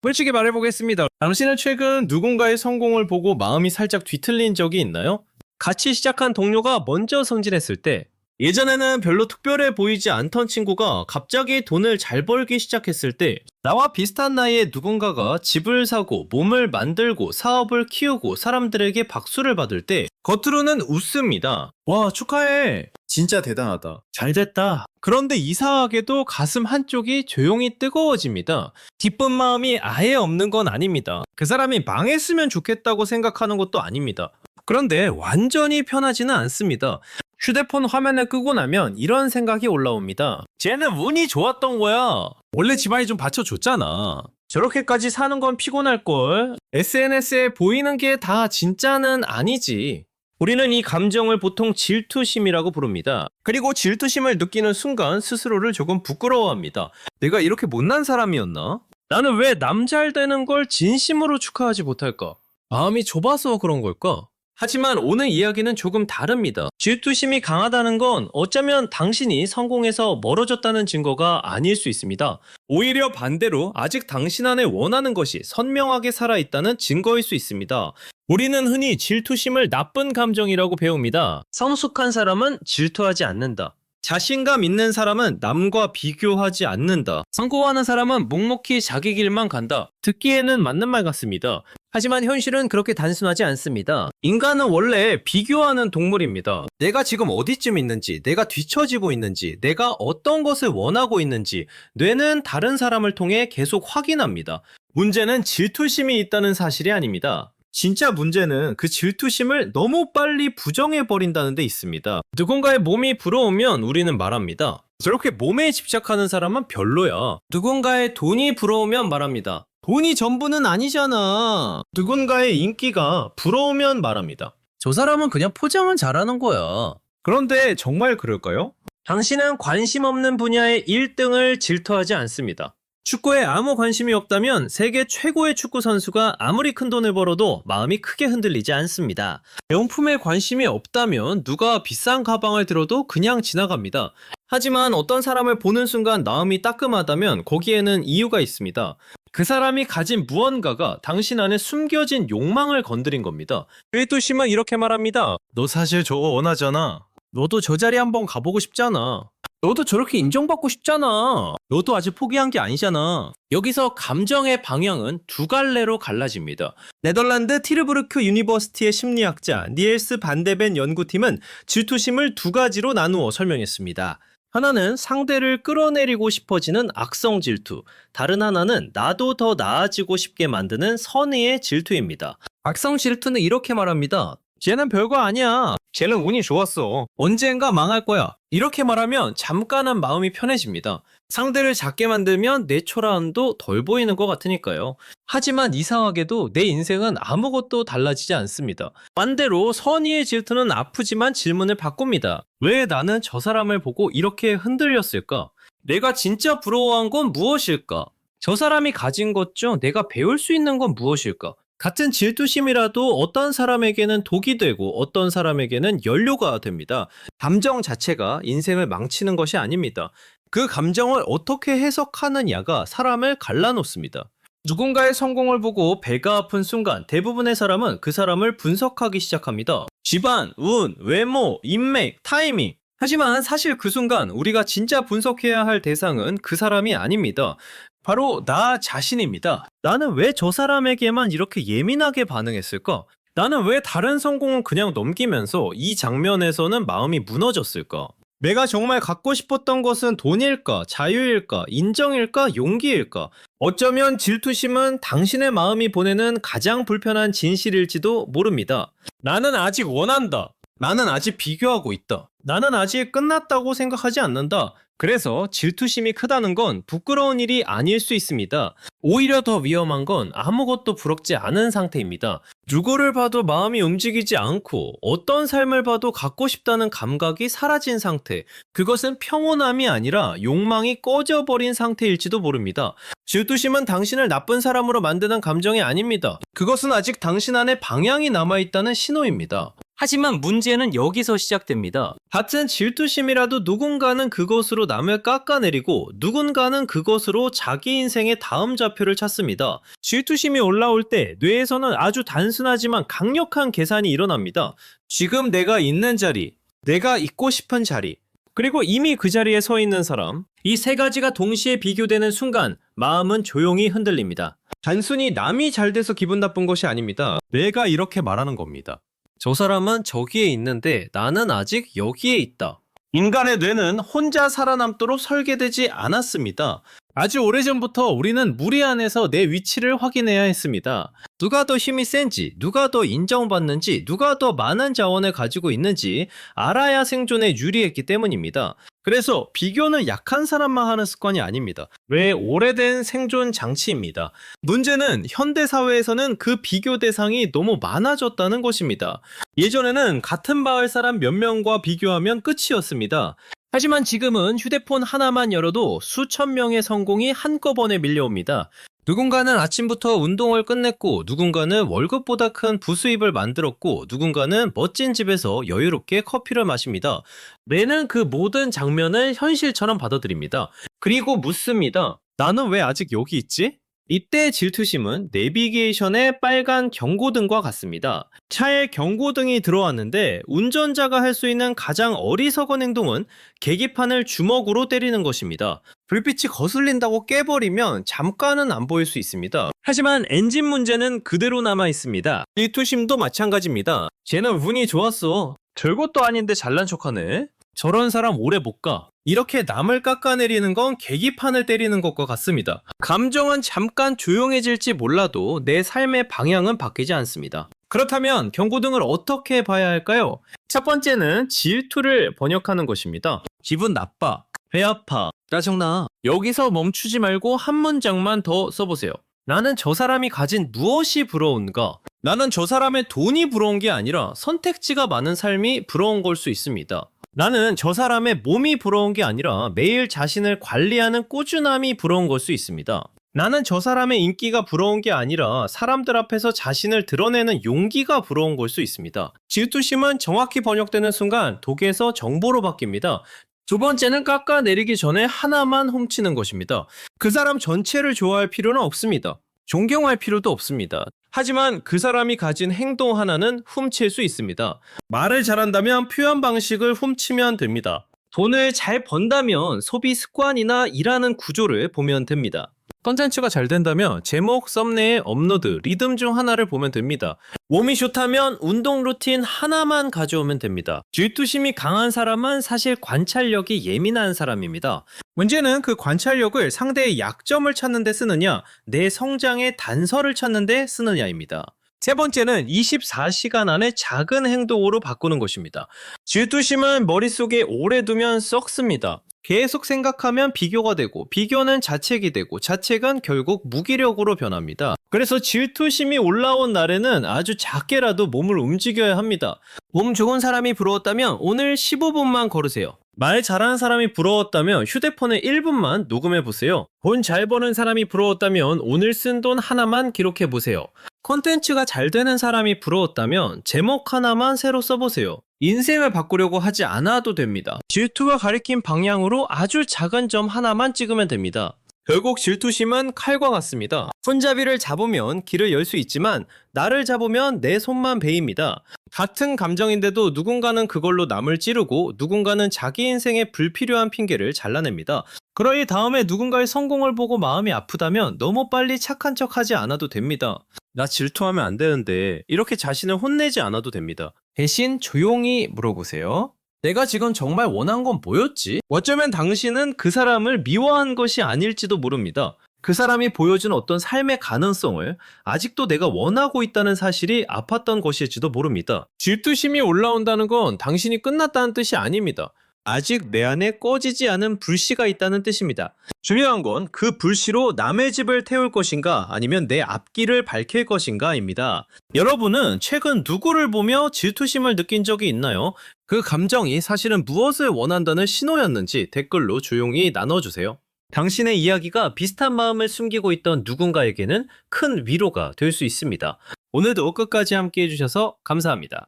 솔직히 말해보겠습니다. 당신은 최근 누군가의 성공을 보고 마음이 살짝 뒤틀린 적이 있나요? 같이 시작한 동료가 먼저 성진했을 때, 예전에는 별로 특별해 보이지 않던 친구가 갑자기 돈을 잘 벌기 시작했을 때, 나와 비슷한 나이에 누군가가 집을 사고 몸을 만들고 사업을 키우고 사람들에게 박수를 받을 때 겉으로는 웃습니다. 와, 축하해. 진짜 대단하다. 잘 됐다. 그런데 이상하게도 가슴 한쪽이 조용히 뜨거워집니다. 기쁜 마음이 아예 없는 건 아닙니다. 그 사람이 망했으면 좋겠다고 생각하는 것도 아닙니다. 그런데 완전히 편하지는 않습니다. 휴대폰 화면을 끄고 나면 이런 생각이 올라옵니다. 쟤는 운이 좋았던 거야. 원래 집안이 좀 받쳐줬잖아. 저렇게까지 사는 건 피곤할걸. SNS에 보이는 게 다 진짜는 아니지. 우리는 이 감정을 보통 질투심이라고 부릅니다. 그리고 질투심을 느끼는 순간 스스로를 조금 부끄러워합니다. 내가 이렇게 못난 사람이었나? 나는 왜 남 잘 되는 걸 진심으로 축하하지 못할까? 마음이 좁아서 그런 걸까? 하지만 오늘 이야기는 조금 다릅니다. 질투심이 강하다는 건 어쩌면 당신이 성공해서 멀어졌다는 증거가 아닐 수 있습니다. 오히려 반대로 아직 당신 안에 원하는 것이 선명하게 살아있다는 증거일 수 있습니다. 우리는 흔히 질투심을 나쁜 감정이라고 배웁니다. 성숙한 사람은 질투하지 않는다. 자신감 있는 사람은 남과 비교하지 않는다. 성공하는 사람은 묵묵히 자기 길만 간다. 듣기에는 맞는 말 같습니다. 하지만 현실은 그렇게 단순하지 않습니다. 인간은 원래 비교하는 동물입니다. 내가 지금 어디쯤 있는지, 내가 뒤처지고 있는지, 내가 어떤 것을 원하고 있는지 뇌는 다른 사람을 통해 계속 확인합니다. 문제는 질투심이 있다는 사실이 아닙니다. 진짜 문제는 그 질투심을 너무 빨리 부정해버린다는 데 있습니다. 누군가의 몸이 부러우면 우리는 말합니다. 저렇게 몸에 집착하는 사람은 별로야. 누군가의 돈이 부러우면 말합니다. 돈이 전부는 아니잖아. 누군가의 인기가 부러우면 말합니다. 저 사람은 그냥 포장은 잘하는 거야. 그런데 정말 그럴까요? 당신은 관심 없는 분야의 1등을 질투하지 않습니다. 축구에 아무 관심이 없다면 세계 최고의 축구 선수가 아무리 큰 돈을 벌어도 마음이 크게 흔들리지 않습니다. 명품에 관심이 없다면 누가 비싼 가방을 들어도 그냥 지나갑니다. 하지만 어떤 사람을 보는 순간 마음이 따끔하다면 거기에는 이유가 있습니다. 그 사람이 가진 무언가가 당신 안에 숨겨진 욕망을 건드린 겁니다. 질투심은 이렇게 말합니다. 너 사실 저거 원하잖아. 너도 저 자리 한번 가보고 싶잖아. 너도 저렇게 인정받고 싶잖아. 너도 아직 포기한 게 아니잖아. 여기서 감정의 방향은 두 갈래로 갈라집니다. 네덜란드 티르부르크 유니버시티의 심리학자 니엘스 반데벤 연구팀은 질투심을 두 가지로 나누어 설명했습니다. 하나는 상대를 끌어내리고 싶어지는 악성 질투, 다른 하나는 나도 더 나아지고 싶게 만드는 선의의 질투입니다. 악성 질투는 이렇게 말합니다. 쟤는 별거 아니야. 쟤는 운이 좋았어. 언젠가 망할 거야. 이렇게 말하면 잠깐은 마음이 편해집니다. 상대를 작게 만들면 내 초라함도 덜 보이는 것 같으니까요. 하지만 이상하게도 내 인생은 아무것도 달라지지 않습니다. 반대로 선의의 질투는 아프지만 질문을 바꿉니다. 왜 나는 저 사람을 보고 이렇게 흔들렸을까? 내가 진짜 부러워한 건 무엇일까? 저 사람이 가진 것 중 내가 배울 수 있는 건 무엇일까? 같은 질투심이라도 어떤 사람에게는 독이 되고 어떤 사람에게는 연료가 됩니다. 감정 자체가 인생을 망치는 것이 아닙니다. 그 감정을 어떻게 해석하느냐가 사람을 갈라놓습니다. 누군가의 성공을 보고 배가 아픈 순간 대부분의 사람은 그 사람을 분석하기 시작합니다. 집안, 운, 외모, 인맥, 타이밍. 하지만 사실 그 순간 우리가 진짜 분석해야 할 대상은 그 사람이 아닙니다. 바로 나 자신입니다. 나는 왜 저 사람에게만 이렇게 예민하게 반응했을까? 나는 왜 다른 성공은 그냥 넘기면서 이 장면에서는 마음이 무너졌을까? 내가 정말 갖고 싶었던 것은 돈일까, 자유일까, 인정일까, 용기일까? 어쩌면 질투심은 당신의 마음이 보내는 가장 불편한 진실일지도 모릅니다. 나는 아직 원한다. 나는 아직 비교하고 있다. 나는 아직 끝났다고 생각하지 않는다. 그래서 질투심이 크다는 건 부끄러운 일이 아닐 수 있습니다. 오히려 더 위험한 건 아무것도 부럽지 않은 상태입니다. 누구를 봐도 마음이 움직이지 않고 어떤 삶을 봐도 갖고 싶다는 감각이 사라진 상태. 그것은 평온함이 아니라 욕망이 꺼져버린 상태일지도 모릅니다. 질투심은 당신을 나쁜 사람으로 만드는 감정이 아닙니다. 그것은 아직 당신 안에 방향이 남아있다는 신호입니다. 하지만 문제는 여기서 시작됩니다. 같은 질투심이라도 누군가는 그것으로 남을 깎아내리고 누군가는 그것으로 자기 인생의 다음 좌표를 찾습니다. 질투심이 올라올 때 뇌에서는 아주 단순하지만 강력한 계산이 일어납니다. 지금 내가 있는 자리, 내가 있고 싶은 자리, 그리고 이미 그 자리에 서 있는 사람, 이 세 가지가 동시에 비교되는 순간 마음은 조용히 흔들립니다. 단순히 남이 잘 돼서 기분 나쁜 것이 아닙니다. 내가 이렇게 말하는 겁니다. 저 사람은 저기에 있는데 나는 아직 여기에 있다. 인간의 뇌는 혼자 살아남도록 설계되지 않았습니다. 아주 오래전부터 우리는 무리 안에서 내 위치를 확인해야 했습니다. 누가 더 힘이 센지, 누가 더 인정받는지, 누가 더 많은 자원을 가지고 있는지 알아야 생존에 유리했기 때문입니다. 그래서 비교는 약한 사람만 하는 습관이 아닙니다. 왜 오래된 생존 장치입니다. 문제는 현대사회에서는 그 비교 대상이 너무 많아졌다는 것입니다. 예전에는 같은 마을 사람 몇 명과 비교하면 끝이었습니다. 하지만 지금은 휴대폰 하나만 열어도 수천 명의 성공이 한꺼번에 밀려옵니다. 누군가는 아침부터 운동을 끝냈고, 누군가는 월급보다 큰 부수입을 만들었고, 누군가는 멋진 집에서 여유롭게 커피를 마십니다. 뇌는 그 모든 장면을 현실처럼 받아들입니다. 그리고 묻습니다. 나는 왜 아직 여기 있지? 이때 질투심은 내비게이션의 빨간 경고등과 같습니다. 차에 경고등이 들어왔는데 운전자가 할 수 있는 가장 어리석은 행동은 계기판을 주먹으로 때리는 것입니다. 불빛이 거슬린다고 깨버리면 잠깐은 안 보일 수 있습니다. 하지만 엔진 문제는 그대로 남아 있습니다. 질투심도 마찬가지입니다. 쟤는 운이 좋았어. 별것도 아닌데 잘난 척하네. 저런 사람 오래 못 가. 이렇게 남을 깎아내리는 건 계기판을 때리는 것과 같습니다. 감정은 잠깐 조용해질지 몰라도 내 삶의 방향은 바뀌지 않습니다. 그렇다면 경고등을 어떻게 봐야 할까요? 첫 번째는 질투를 번역하는 것입니다. 기분 나빠, 배 아파, 짜증나. 여기서 멈추지 말고 한 문장만 더 써보세요. 나는 저 사람이 가진 무엇이 부러운가? 나는 저 사람의 돈이 부러운 게 아니라 선택지가 많은 삶이 부러운 걸 수 있습니다. 나는 저 사람의 몸이 부러운 게 아니라 매일 자신을 관리하는 꾸준함이 부러운 걸 수 있습니다. 나는 저 사람의 인기가 부러운 게 아니라 사람들 앞에서 자신을 드러내는 용기가 부러운 걸 수 있습니다. 질투심은 정확히 번역되는 순간 독에서 정보로 바뀝니다. 두 번째는 깎아내리기 전에 하나만 훔치는 것입니다. 그 사람 전체를 좋아할 필요는 없습니다. 존경할 필요도 없습니다. 하지만 그 사람이 가진 행동 하나는 훔칠 수 있습니다. 말을 잘한다면 표현 방식을 훔치면 됩니다. 돈을 잘 번다면 소비 습관이나 일하는 구조를 보면 됩니다. 컨텐츠가 잘 된다면 제목, 썸네일, 업로드, 리듬 중 하나를 보면 됩니다. 몸이 좋다면 운동 루틴 하나만 가져오면 됩니다. 질투심이 강한 사람은 사실 관찰력이 예민한 사람입니다. 문제는 그 관찰력을 상대의 약점을 찾는 데 쓰느냐, 내 성장의 단서를 찾는 데 쓰느냐입니다. 세 번째는 24시간 안에 작은 행동으로 바꾸는 것입니다. 질투심은 머릿속에 오래 두면 썩습니다. 계속 생각하면 비교가 되고, 비교는 자책이 되고, 자책은 결국 무기력으로 변합니다. 그래서 질투심이 올라온 날에는 아주 작게라도 몸을 움직여야 합니다. 몸 좋은 사람이 부러웠다면 오늘 15분만 걸으세요. 말 잘하는 사람이 부러웠다면 휴대폰에 1분만 녹음해보세요. 돈 잘 버는 사람이 부러웠다면 오늘 쓴 돈 하나만 기록해보세요. 콘텐츠가 잘 되는 사람이 부러웠다면 제목 하나만 새로 써보세요. 인생을 바꾸려고 하지 않아도 됩니다. 질투가 가리킨 방향으로 아주 작은 점 하나만 찍으면 됩니다. 결국 질투심은 칼과 같습니다. 손잡이를 잡으면 길을 열 수 있지만 나를 잡으면 내 손만 베입니다. 같은 감정인데도 누군가는 그걸로 남을 찌르고 누군가는 자기 인생에 불필요한 핑계를 잘라냅니다. 그러니 다음에 누군가의 성공을 보고 마음이 아프다면 너무 빨리 착한 척하지 않아도 됩니다. 나 질투하면 안 되는데 이렇게 자신을 혼내지 않아도 됩니다. 대신 조용히 물어보세요. 내가 지금 정말 원한 건 뭐였지? 어쩌면 당신은 그 사람을 미워한 것이 아닐지도 모릅니다. 그 사람이 보여준 어떤 삶의 가능성을 아직도 내가 원하고 있다는 사실이 아팠던 것일지도 모릅니다. 질투심이 올라온다는 건 당신이 끝났다는 뜻이 아닙니다. 아직 내 안에 꺼지지 않은 불씨가 있다는 뜻입니다. 중요한 건 그 불씨로 남의 집을 태울 것인가 아니면 내 앞길을 밝힐 것인가입니다. 여러분은 최근 누구를 보며 질투심을 느낀 적이 있나요? 그 감정이 사실은 무엇을 원한다는 신호였는지 댓글로 조용히 나눠주세요. 당신의 이야기가 비슷한 마음을 숨기고 있던 누군가에게는 큰 위로가 될 수 있습니다. 오늘도 끝까지 함께 해주셔서 감사합니다.